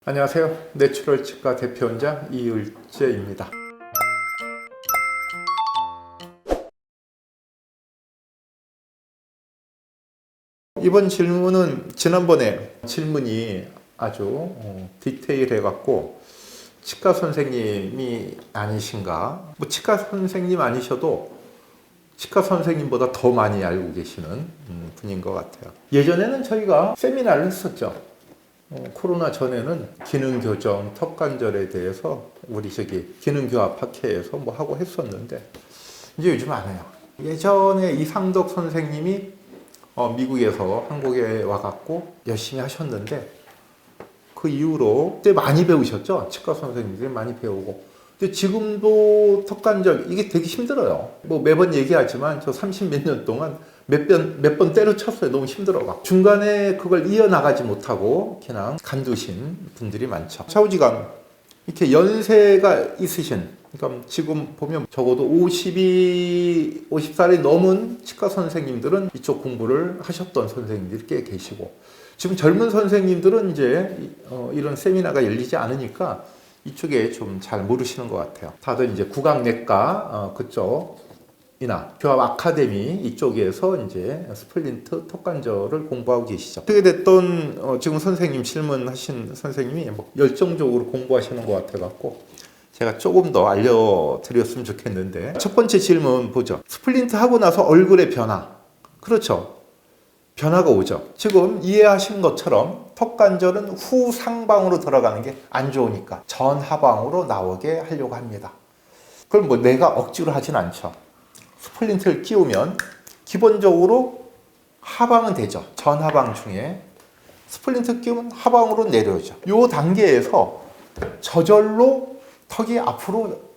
안녕하세요. 내추럴 치과 대표원장 이을재입니다. 이번 질문은 지난번에 질문이 아주 디테일해갖고 치과 선생님이 아니신가? 뭐 치과 선생님 아니셔도 치과 선생님보다 더 많이 알고 계시는 분인 것 같아요. 예전에는 저희가 세미나를 했었죠. 코로나 전에는 기능교정, 턱관절에 대해서 우리 기능교합학회에서 뭐 하고 했었는데 이제 요즘 안 해요. 예전에 이상덕 선생님이 미국에서 한국에 와갖고 열심히 하셨는데 그 이후로 그때 많이 배우셨죠. 치과 선생님들이 많이 배우고. 근데 지금도 턱관절 이게 되게 힘들어요. 뭐 매번 얘기하지만 저 30 몇 년 동안 몇 번 때려쳤어요. 너무 힘들어가. 중간에 그걸 이어나가지 못하고 그냥 간두신 분들이 많죠. 좌우지간 이렇게 연세가 있으신, 그러니까 지금 보면 적어도 50살이 넘은 치과 선생님들은 이쪽 공부를 하셨던 선생님들이 꽤 계시고, 지금 젊은 선생님들은 이제 이런 세미나가 열리지 않으니까 이쪽에 좀 잘 모르시는 것 같아요. 다들 이제 구강내과 그쪽이나 교합 아카데미 이쪽에서 이제 스플린트 턱관절을 공부하고 계시죠. 어떻게 됐던 지금 선생님 질문하신 선생님이 뭐 열정적으로 공부하시는 것 같아갖고 제가 조금 더 알려드렸으면 좋겠는데, 첫 번째 질문 보죠. 스플린트 하고 나서 얼굴의 변화. 그렇죠. 변화가 오죠. 지금 이해하신 것처럼 턱관절은 후상방으로 들어가는 게 안 좋으니까 전하방으로 나오게 하려고 합니다. 그럼 뭐 내가 억지로 하진 않죠. 스플린트를 끼우면 기본적으로 하방은 되죠. 전하방 중에 스플린트 끼우면 하방으로 내려오죠. 이 단계에서 저절로 턱이 앞으로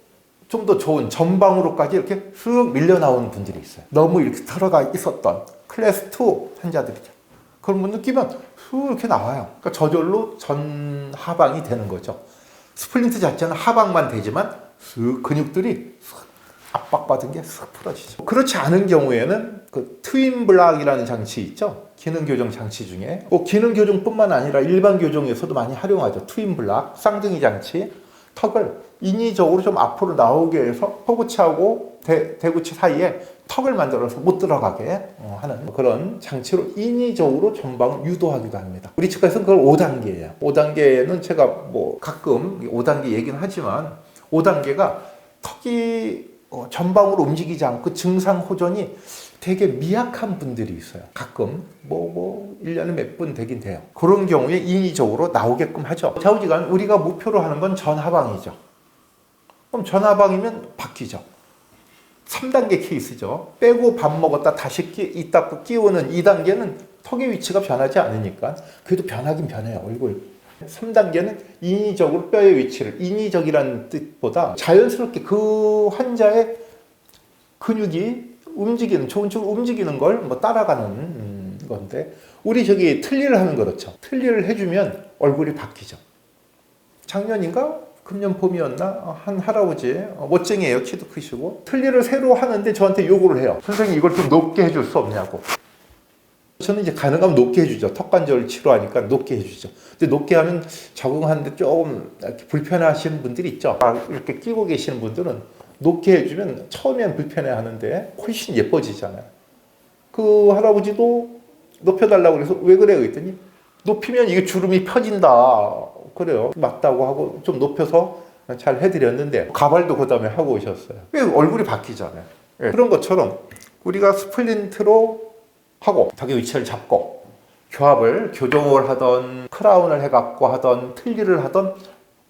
좀 더 좋은 전방으로까지 이렇게 쓱 밀려 나오는 분들이 있어요. 너무 이렇게 들어가 있었던 클래스 2 환자들이죠. 그런 분 느끼면 쑥 이렇게 나와요. 그러니까 저절로 전하방이 되는 거죠. 스플린트 자체는 하방만 되지만 쑥 근육들이 쑥 압박받은 게 쑥 풀어지죠. 그렇지 않은 경우에는 그 트윈 블락이라는 장치 있죠. 기능 교정 장치 중에 기능 교정뿐만 아니라 일반 교정에서도 많이 활용하죠. 트윈 블락, 쌍둥이 장치. 턱을 인위적으로 좀 앞으로 나오게 해서 허구치하고 대구치 사이에 턱을 만들어서 못 들어가게 하는 그런 장치로 인위적으로 전방을 유도하기도 합니다. 우리 치과에서는 그걸 5단계예요. 5단계는 제가 뭐 가끔 5단계 얘기는 하지만 5단계가 턱이 전방으로 움직이지 않고 증상 호전이 되게 미약한 분들이 있어요. 가끔 1년에 몇 분 되긴 돼요. 그런 경우에 인위적으로 나오게끔 하죠. 좌우지간 우리가 목표로 하는 건 전하방이죠. 그럼 전하방이면 바뀌죠. 3단계 케이스죠. 빼고 밥 먹었다 다시 이 닦고 끼우는 2단계는 턱의 위치가 변하지 않으니까 그래도 변하긴 변해요. 얼굴. 3단계는 인위적으로 뼈의 위치를, 인위적이라는 뜻보다 자연스럽게 그 환자의 근육이 움직이는, 좋은 쪽으로 움직이는 걸 따라가는 건데, 우리 틀니를 하면 그렇죠. 틀니를 해주면 얼굴이 바뀌죠. 작년인가? 금년 봄이었나? 한 할아버지, 멋쟁이에요. 키도 크시고. 틀니를 새로 하는데 저한테 요구를 해요. 선생님, 이걸 좀 높게 해줄 수 없냐고. 저는 이제 가능하면 높게 해주죠. 턱관절 치료하니까 높게 해주죠. 근데 높게 하면 적응하는데 조금 불편하시는 분들이 있죠. 이렇게 끼고 계시는 분들은 높게 해주면 처음엔 불편해 하는데 훨씬 예뻐지잖아요. 그 할아버지도 높여달라고 그래서 왜 그래요? 그랬더니 높이면 이게 주름이 펴진다. 그래요. 맞다고 하고 좀 높여서 잘 해드렸는데 가발도 그 다음에 하고 오셨어요. 왜 얼굴이 바뀌잖아요. 네. 그런 것처럼 우리가 스플린트로 하고 턱의 위치를 잡고 교합을 교정을 하던 크라운을 해갖고 하던 틀니를 하던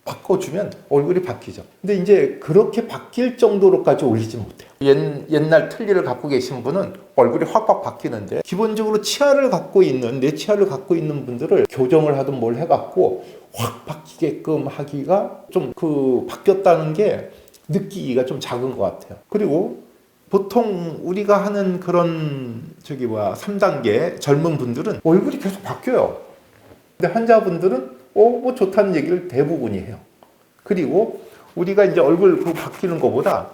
바꿔주면 얼굴이 바뀌죠. 근데 이제 그렇게 바뀔 정도로까지 올리지 못해요. 옛날 틀니를 갖고 계신 분은 얼굴이 확확 바뀌는데, 기본적으로 치아를 갖고 있는, 내 치아를 갖고 있는 분들을 교정을 하든 뭘 해갖고 확 바뀌게끔 하기가 좀 바뀌었다는 게 느끼기가 좀 작은 것 같아요. 그리고 보통 우리가 하는 그런 3단계 젊은 분들은 얼굴이 계속 바뀌어요. 근데 환자분들은 뭐 좋다는 얘기를 대부분이 해요. 그리고 우리가 이제 얼굴 바뀌는 것보다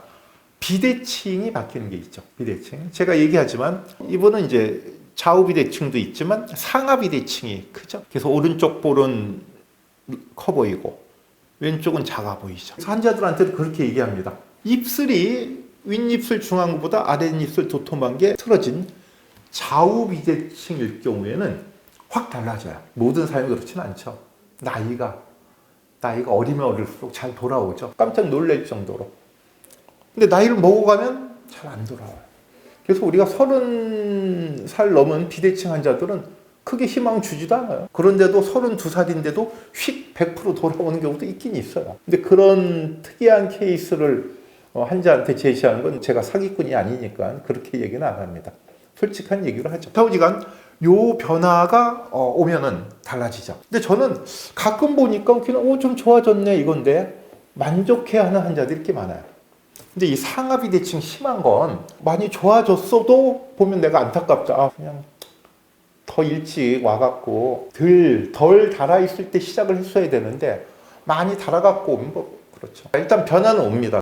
비대칭이 바뀌는 게 있죠. 비대칭. 제가 얘기하지만 이분은 이제 좌우 비대칭도 있지만 상하 비대칭이 크죠. 그래서 오른쪽 볼은 커 보이고 왼쪽은 작아 보이죠. 그래서 환자들한테도 그렇게 얘기합니다. 입술이 윗입술 중앙부보다 아랫입술 도톰한 게 틀어진 좌우 비대칭일 경우에는 확 달라져요. 모든 사람이 그렇지는 않죠. 나이가 어리면 어릴수록 잘 돌아오죠. 깜짝 놀랄 정도로. 근데 나이를 먹어가면 잘 안 돌아와요. 그래서 우리가 30살 넘은 비대칭 환자들은 크게 희망 주지도 않아요. 그런데도 32살인데도 휙 100% 돌아오는 경우도 있긴 있어요. 근데 그런 특이한 케이스를 환자한테 제시하는 건 제가 사기꾼이 아니니까 그렇게 얘기는 안 합니다. 솔직한 얘기를 하죠. 좌우지간 요 변화가 오면은 달라지죠. 근데 저는 가끔 보니까 그냥 좀 좋아졌네 이건데 만족해하는 환자들이 이렇게 많아요. 근데 이 상하비대칭 심한 건 많이 좋아졌어도 보면 내가 안타깝죠. 그냥 더 일찍 와갖고 덜 달아있을 때 시작을 했어야 되는데 많이 달아갖고 오면 뭐 그렇죠. 일단 변화는 옵니다.